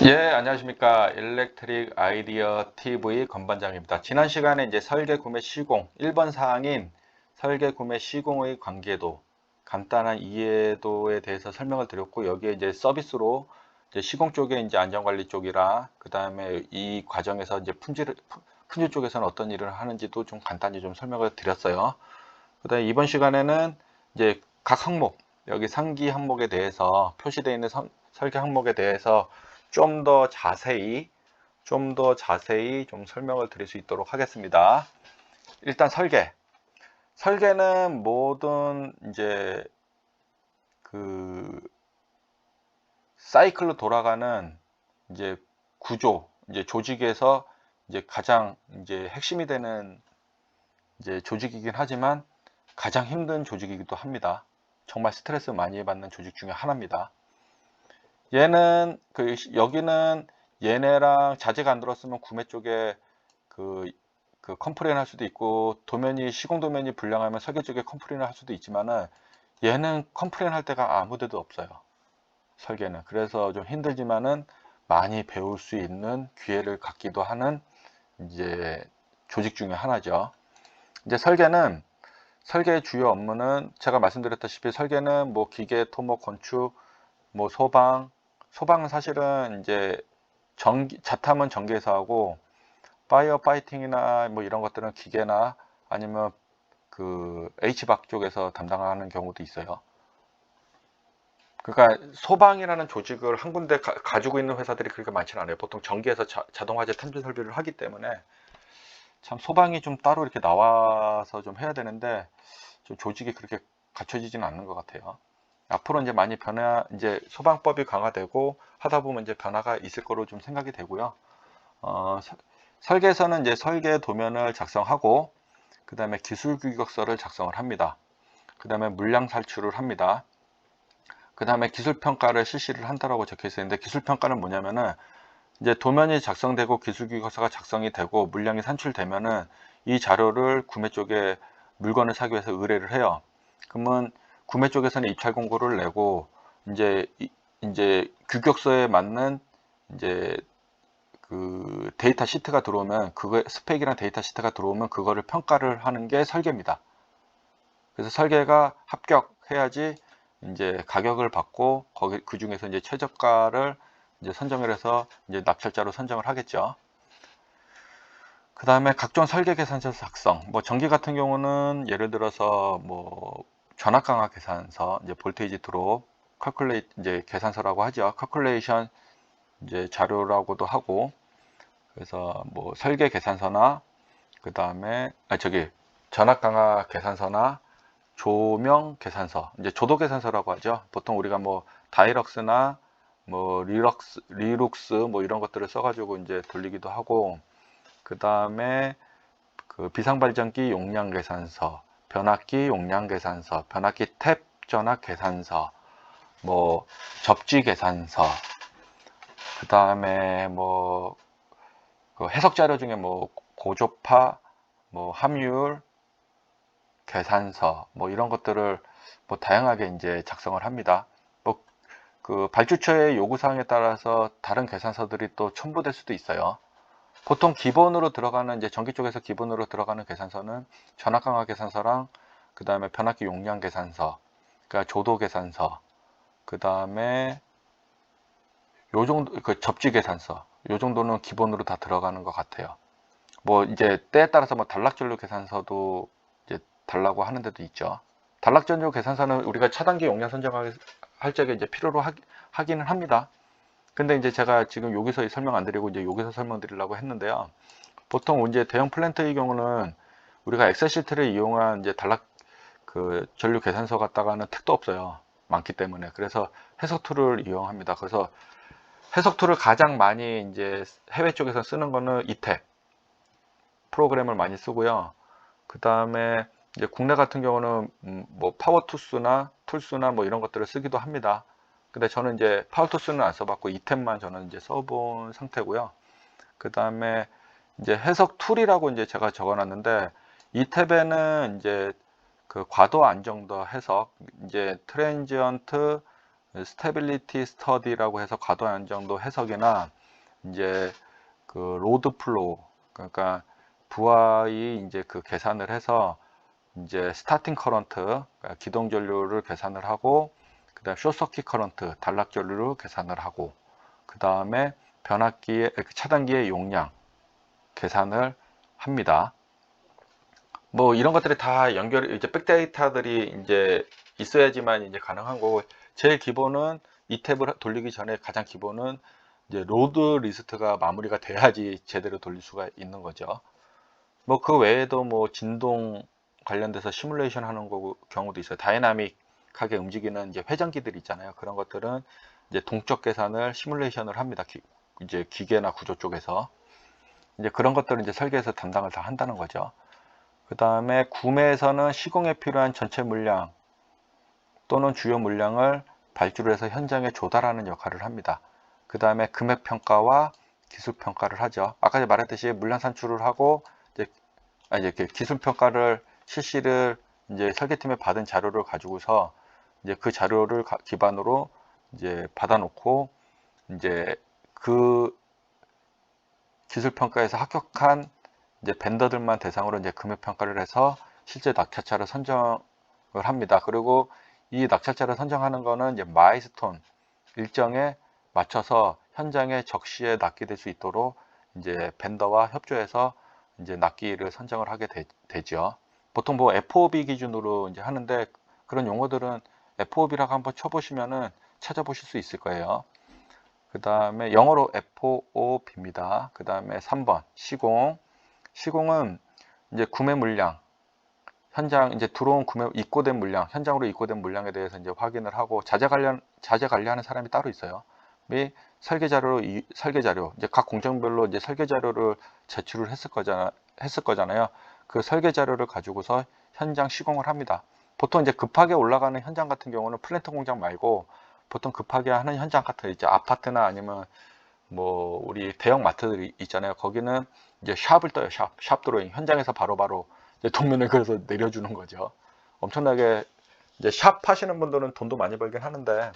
예, 안녕하십니까. 일렉트릭 아이디어 TV 건반장입니다. 지난 시간에 이제 설계 구매 시공, 1번 사항인 설계 구매 시공의 관계도, 간단한 이해도에 대해서 설명을 드렸고, 여기에 이제 서비스로 이제 시공 쪽에 이제 안전관리 쪽이라, 그 다음에 이 과정에서 이제 품질 쪽에서는 어떤 일을 하는지도 좀 간단히 좀 설명을 드렸어요. 그 다음에 이번 시간에는 이제 각 항목, 여기 상기 항목에 대해서 표시되어 있는 설계 항목에 대해서 좀 더 자세히 좀 설명을 드릴 수 있도록 하겠습니다. 일단 설계는 모든 이제 그 사이클로 돌아가는 이제 구조, 이제 조직에서 이제 가장 이제 핵심이 되는 이제 조직이긴 하지만 가장 힘든 조직이기도 합니다. 정말 스트레스 많이 받는 조직 중에 하나입니다. 얘는 여기는 얘네랑 자재가 안 들었으면 구매 쪽에 그 컴플레인 할 수도 있고, 시공 도면이 불량하면 설계 쪽에 컴플레인을 할 수도 있지만은 얘는 컴플레인 할 데가 아무 데도 없어요. 설계는. 그래서 좀 힘들지만은 많이 배울 수 있는 기회를 갖기도 하는 이제 조직 중에 하나죠. 이제 설계의 주요 업무는 제가 말씀드렸다시피 설계는 뭐 기계, 토목, 건축, 뭐 소방은 사실은 이제 자탐은 전기에서 하고, 파이어 파이팅이나 뭐 이런 것들은 기계나 아니면 그 H박 쪽에서 담당하는 경우도 있어요. 그러니까 소방이라는 조직을 한 군데 가지고 있는 회사들이 그렇게 많지는 않아요. 보통 전기에서 자동화재 탐지 설비를 하기 때문에 참 소방이 좀 따로 이렇게 나와서 좀 해야 되는데 좀 조직이 그렇게 갖춰지지는 않는 것 같아요. 앞으로 이제 많이 이제 소방법이 강화되고 하다 보면 이제 변화가 있을 거로 좀 생각이 되고요. 어, 설계에서는 이제 설계 도면을 작성하고, 그 다음에 기술 규격서를 작성을 합니다. 그 다음에 물량 살출을 합니다. 그 다음에 기술 평가를 실시를 한다라고 적혀 있었는데, 기술 평가는 뭐냐면은 이제 도면이 작성되고 기술 규격서가 작성이 되고 물량이 산출되면은 이 자료를 구매 쪽에 물건을 사기 위해서 의뢰를 해요. 그러면 구매 쪽에서는 입찰 공고를 내고, 이제 이제 규격서에 맞는 이제 그 데이터 시트가 들어오면, 그거 스펙이랑 데이터 시트가 들어오면 그거를 평가를 하는 게 설계입니다. 그래서 설계가 합격해야지 이제 가격을 받고, 거기 그 중에서 이제 최저가를 이제 선정을 해서 이제 납찰자로 선정을 하겠죠. 그 다음에 각종 설계 계산서 작성. 뭐 전기 같은 경우는 예를 들어서 뭐 전압 강화 계산서, 이제 볼테이지 드롭, 이제 계산서라고 하죠. calculation 이제 자료라고도 하고, 그래서 뭐 설계 계산서나, 그 다음에 전압 강화 계산서나 조명 계산서, 이제 조도 계산서라고 하죠. 보통 우리가 뭐 다이럭스나 뭐 리룩스 뭐 이런 것들을 써가지고 이제 돌리기도 하고, 그 다음에 그 비상발전기 용량 계산서, 변압기 용량 계산서, 변압기 탭 전압 계산서, 뭐 접지 계산서, 그 다음에 뭐 그 해석 자료 중에 뭐 고조파, 뭐 함유율 계산서, 뭐 이런 것들을 뭐 다양하게 이제 작성을 합니다. 뭐 그 발주처의 요구 사항에 따라서 다른 계산서들이 또 첨부될 수도 있어요. 보통 기본으로 들어가는, 이제 전기 쪽에서 기본으로 들어가는 계산서는 전압 강화 계산서랑, 그 다음에 변압기 용량 계산서, 그러니까 조도 계산서, 그 다음에 요 정도 그 접지 계산서, 요 정도는 기본으로 다 들어가는 것 같아요. 뭐 이제 때에 따라서 뭐 단락전류 계산서도 이제 달라고 하는 데도 있죠. 단락전류 계산서는 우리가 차단기 용량 선정할 적에 이제 필요로 하기는 합니다. 근데 이제 제가 지금 여기서 설명 안 드리고 이제 여기서 설명드리려고 했는데요. 보통 이제 대형 플랜트의 경우는 우리가 엑셀 시트를 이용한 이제 그 전류 계산서 갖다가는 택도 없어요. 많기 때문에. 그래서 해석 툴을 이용합니다. 그래서 해석 툴을 가장 많이 이제 해외 쪽에서 쓰는 거는 이탭 프로그램을 많이 쓰고요. 그 다음에 이제 국내 같은 경우는 뭐 툴스나 뭐 이런 것들을 쓰기도 합니다. 근데 저는 이제 파워투스는 안 써봤고 이탭만 저는 이제 써본 상태고요. 그 다음에 이제 해석 툴이라고 이제 제가 적어놨는데, 이 탭에는 이제 그 과도 안정도 해석, 이제 트랜지언트 스테빌리티 스터디라고 해서 과도 안정도 해석이나 이제 그 로드 플로우, 그러니까 부하의 이제 그 계산을 해서 이제 스타팅 커런트, 그러니까 기동 전류를 계산을 하고, 그다음 숏서킷 커런트, 단락 전류를 계산을 하고, 그 다음에 변압기의 차단기의 용량 계산을 합니다. 뭐 이런 것들이 다 연결, 이제 백데이터들이 이제 있어야지만 이제 가능한 거고, 제일 기본은 이 탭을 돌리기 전에 가장 기본은 이제 로드 리스트가 마무리가 돼야지 제대로 돌릴 수가 있는 거죠. 뭐 그 외에도 뭐 진동 관련돼서 시뮬레이션 하는 경우도 있어요. 다이나믹하게 움직이는 이제 회전기들 있잖아요. 그런 것들은 이제 동적 계산을 시뮬레이션을 합니다. 이제 기계나 구조 쪽에서 이제 그런 것들은 이제 설계에서 담당을 다 한다는 거죠. 그 다음에 구매에서는 시공에 필요한 전체 물량 또는 주요 물량을 발주를 해서 현장에 조달하는 역할을 합니다. 그 다음에 금액 평가와 기술 평가를 하죠. 아까 말했듯이 물량 산출을 하고 이제 기술 평가를 실시를 이제 설계팀에 받은 자료를 가지고서 이제 그 자료를 기반으로 이제 받아놓고 이제 그 기술 평가에서 합격한 이제 벤더들만 대상으로 이제 금액 평가를 해서 실제 낙찰자를 선정을 합니다. 그리고 이 낙찰자를 선정하는 거는 이제 마일스톤 일정에 맞춰서 현장에 적시에 납기될 수 있도록 이제 벤더와 협조해서 이제 납기를 선정을 하게 되죠. 보통 뭐 FOB 기준으로 이제 하는데 그런 용어들은 FOB라고 한번 쳐보시면은 찾아보실 수 있을 거예요. 그 다음에 영어로 FOB입니다. 그 다음에 3번 시공. 시공은 이제 구매 물량, 현장 이제 들어온 입고된 물량, 현장으로 입고된 물량에 대해서 이제 확인을 하고 자재 관리하는 사람이 따로 있어요. 및 설계 자료, 이제 각 공정별로 이제 설계 자료를 제출을 했을 거잖아요. 그 설계 자료를 가지고서 현장 시공을 합니다. 보통 이제 급하게 올라가는 현장 같은 경우는 플랜트 공장 말고 보통 급하게 하는 현장 같은 이제 아파트나 아니면 뭐 우리 대형 마트들이 있잖아요. 거기는 이제 샵을 떠요. 샵 드로잉. 현장에서 바로바로 이제 도면을 그래서 내려주는 거죠. 엄청나게 이제 샵 하시는 분들은 돈도 많이 벌긴 하는데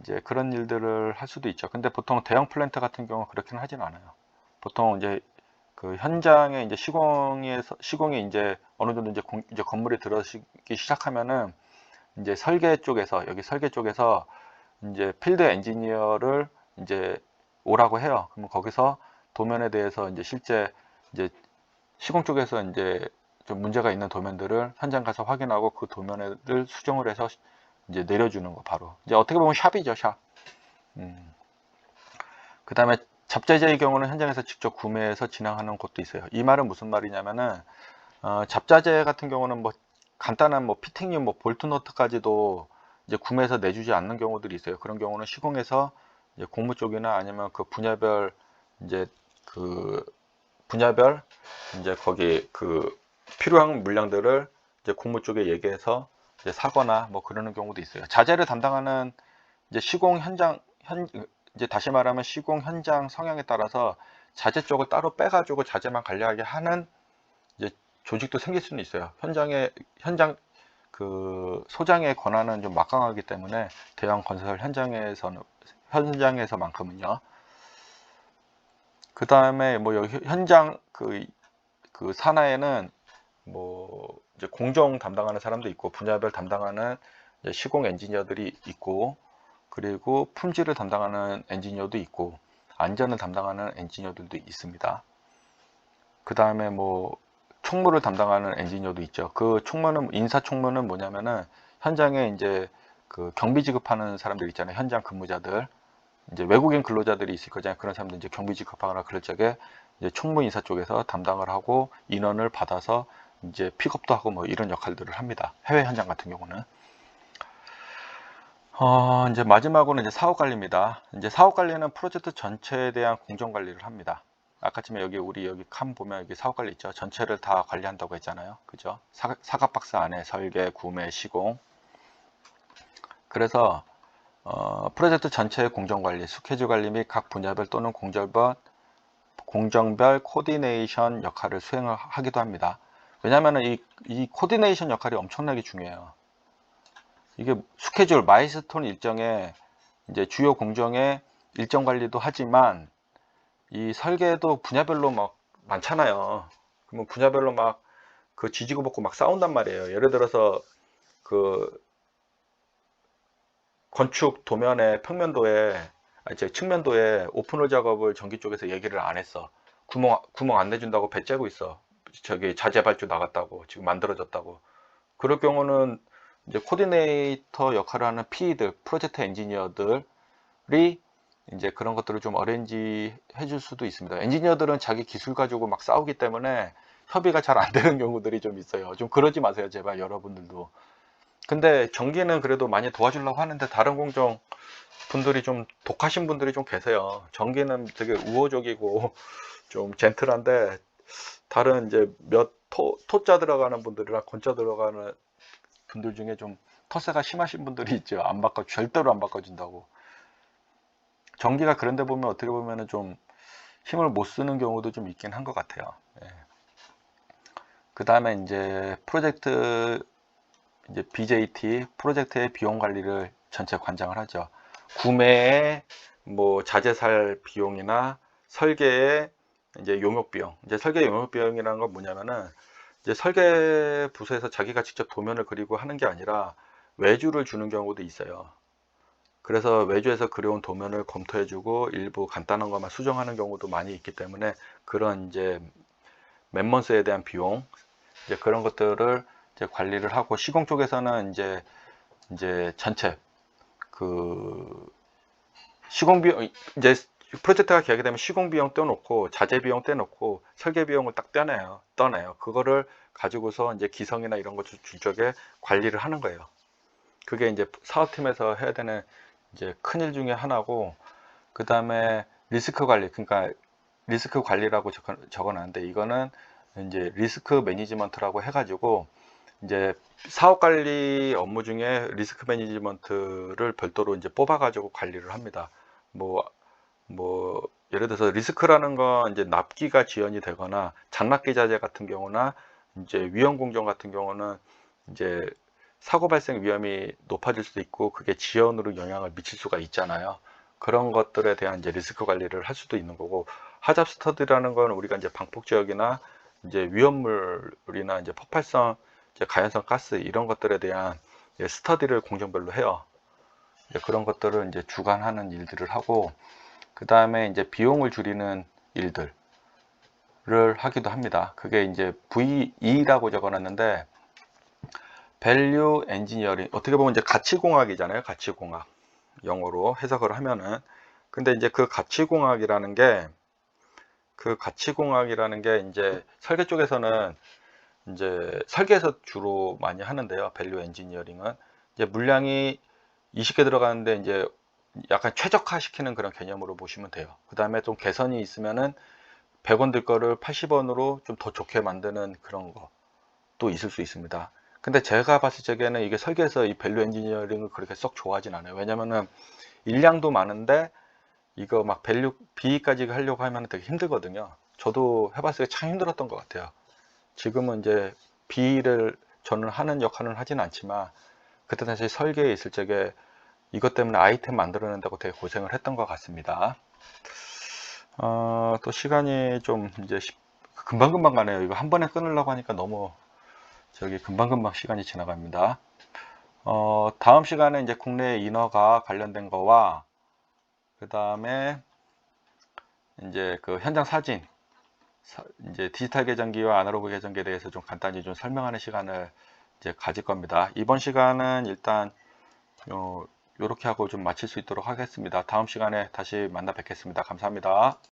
이제 그런 일들을 할 수도 있죠. 근데 보통 대형 플랜트 같은 경우 그렇게는 하진 않아요. 보통 이제 그 현장에 이제 시공이 이제 어느 정도 이제 건물이 들어서기 시작하면은 이제 여기 설계 쪽에서 이제 필드 엔지니어를 이제 오라고 해요. 그러면 거기서 도면에 대해서 이제 실제 이제 시공 쪽에서 이제 좀 문제가 있는 도면들을 현장 가서 확인하고 그 도면을 수정을 해서 이제 내려주는 거 바로. 이제 어떻게 보면 샵이죠, 샵. 그 다음에 잡자재의 경우는 현장에서 직접 구매해서 진행하는 곳도 있어요. 이 말은 무슨 말이냐면은 잡자재 같은 경우는 뭐 간단한 뭐 피팅용 뭐 볼트 너트까지도 이제 구매해서 내주지 않는 경우들이 있어요. 그런 경우는 시공에서 이제 공무 쪽이나 아니면 그 분야별 이제 그 분야별 이제 거기 그 필요한 물량들을 이제 공무 쪽에 얘기해서 이제 사거나 뭐 그러는 경우도 있어요. 자재를 담당하는 이제 시공 현장 이제 다시 말하면 시공 현장 성향에 따라서 자재 쪽을 따로 빼가지고 자재만 관리하게 하는 이제 조직도 생길 수는 있어요. 현장 그 소장의 권한은 좀 막강하기 때문에 대형 건설 현장에서만큼은요. 그 다음에 뭐 여기 현장 그 산하에는 뭐 이제 공정 담당하는 사람도 있고 분야별 담당하는 시공 엔지니어들이 있고 그리고 품질을 담당하는 엔지니어도 있고 안전을 담당하는 엔지니어들도 있습니다. 그 다음에 뭐 총무를 담당하는 엔지니어도 있죠. 그 인사 총무는 뭐냐면은 현장에 이제 그 경비 지급하는 사람들 있잖아요. 현장 근무자들. 이제 외국인 근로자들이 있을 거잖아요. 그런 사람들 이제 경비 지급하거나 그럴 적에 이제 총무 인사 쪽에서 담당을 하고 인원을 받아서 이제 픽업도 하고 뭐 이런 역할들을 합니다. 해외 현장 같은 경우는. 이제 마지막으로는 이제 사업 관리입니다. 이제 사업 관리는 프로젝트 전체에 대한 공정 관리를 합니다. 아까쯤에 우리 여기 칸 보면 여기 사업 관리 있죠. 전체를 다 관리한다고 했잖아요. 그죠? 사각 박스 안에 설계, 구매, 시공. 그래서 프로젝트 전체의 공정 관리, 스케줄 관리 및 각 분야별 또는 공정별 코디네이션 역할을 수행을 하기도 합니다. 왜냐하면 이 코디네이션 역할이 엄청나게 중요해요. 이게 스케줄 마일스톤 일정에 이제 주요 공정의 일정 관리도 하지만 이 설계도 분야별로 막 많잖아요. 그러면 분야별로 막 그 지지고 볶고 막 싸운단 말이에요. 예를 들어서 그 건축 도면에 평면도에 이제 측면도에 오픈홀 작업을 전기 쪽에서 얘기를 안 했어. 구멍 안 내준다고 배 째고 있어. 저기 자재 발주 나갔다고 지금 만들어졌다고. 그럴 경우는 이제 코디네이터 역할을 하는 PE들, 프로젝트 엔지니어들이 이제 그런 것들을 좀 어레인지 해줄 수도 있습니다. 엔지니어들은 자기 기술 가지고 막 싸우기 때문에 협의가 잘 안 되는 경우들이 좀 있어요. 좀 그러지 마세요, 제발 여러분들도. 근데 전기는 그래도 많이 도와주려고 하는데 다른 공정 분들이 좀 독하신 분들이 좀 계세요. 전기는 되게 우호적이고 좀 젠틀한데 다른 이제 몇 토자 들어가는 분들이랑 건자 들어가는 분들 중에 좀 텃세가 심하신 분들이 있죠. 안 바꿔, 절대로 안 바꿔준다고. 전기가 그런데 보면 어떻게 보면은 좀 힘을 못 쓰는 경우도 좀 있긴 한 것 같아요. 예. 그 다음에 이제 프로젝트 이제 BJT 프로젝트의 비용 관리를 전체 관장을 하죠. 구매의 뭐 자재살 비용이나 설계의 이제 용역 비용. 이제 설계 용역 비용이라는 건 뭐냐면은 이제 설계 부서에서 자기가 직접 도면을 그리고 하는 게 아니라 외주를 주는 경우도 있어요. 그래서 외주에서 그려온 도면을 검토해주고 일부 간단한 것만 수정하는 경우도 많이 있기 때문에 그런 이제 맨먼스에 대한 비용 이제 그런 것들을 이제 관리를 하고 시공 쪽에서는 이제 전체 그 시공 비용 이제 프로젝트가 계약이 되면 시공 비용 떼놓고 자재 비용 떼놓고 설계 비용을 딱 떠내요. 그거를 가지고서 이제 기성이나 이런 거 줄 적에 관리를 하는 거예요. 그게 이제 사업팀에서 해야 되는 이제 큰일 중에 하나고, 그 다음에 리스크 관리, 그러니까 리스크 관리라고 적어놨는데 이거는 이제 리스크 매니지먼트라고 해가지고 이제 사업 관리 업무 중에 리스크 매니지먼트를 별도로 이제 뽑아가지고 관리를 합니다. 뭐 예를 들어서 리스크라는 건 이제 납기가 지연이 되거나 장납기 자재 같은 경우나 이제 위험 공정 같은 경우는 이제 사고 발생 위험이 높아질 수도 있고 그게 지연으로 영향을 미칠 수가 있잖아요. 그런 것들에 대한 이제 리스크 관리를 할 수도 있는 거고, 하잡 스터디라는 건 우리가 이제 방폭 지역이나 이제 위험물이나 이제 폭발성, 이제 가연성 가스 이런 것들에 대한 스터디를 공정별로 해요. 이제 그런 것들을 이제 주관하는 일들을 하고, 그 다음에 이제 비용을 줄이는 일들을 하기도 합니다. 그게 이제 VE라고 적어놨는데 밸류 엔지니어링, 어떻게 보면 이제 가치공학이잖아요. 가치공학 영어로 해석을 하면은. 근데 이제 그 가치공학이라는 게 이제 설계 쪽에서는 이제 설계에서 주로 많이 하는데요. 밸류 엔지니어링은 이제 물량이 20개 들어가는데 이제 약간 최적화 시키는 그런 개념으로 보시면 돼요. 그 다음에 좀 개선이 있으면은 100원 들 거를 80원으로 좀 더 좋게 만드는 그런 것도 있을 수 있습니다. 근데 제가 봤을 적에는 이게 설계에서 이 밸류 엔지니어링을 그렇게 썩 좋아하진 않아요. 왜냐면은 일량도 많은데 이거 막 밸류 B까지 하려고 하면 되게 힘들거든요. 저도 해봤을 때 참 힘들었던 것 같아요. 지금은 이제 B를 저는 하는 역할은 하진 않지만 그때 당시 설계에 있을 적에 이것 때문에 아이템 만들어낸다고 되게 고생을 했던 것 같습니다. 또 시간이 좀 이제 금방금방 가네요. 이거 한 번에 끊으려고 하니까 너무 저기 금방금방 시간이 지나갑니다. 다음 시간에 이제 국내 인허가 관련된 거와 그 다음에 이제 그 현장 사진, 이제 디지털 계정기와 아날로그 계정기에 대해서 좀 간단히 좀 설명하는 시간을 이제 가질 겁니다. 이번 시간은 일단 요렇게 하고 좀 마칠 수 있도록 하겠습니다. 다음 시간에 다시 만나 뵙겠습니다. 감사합니다.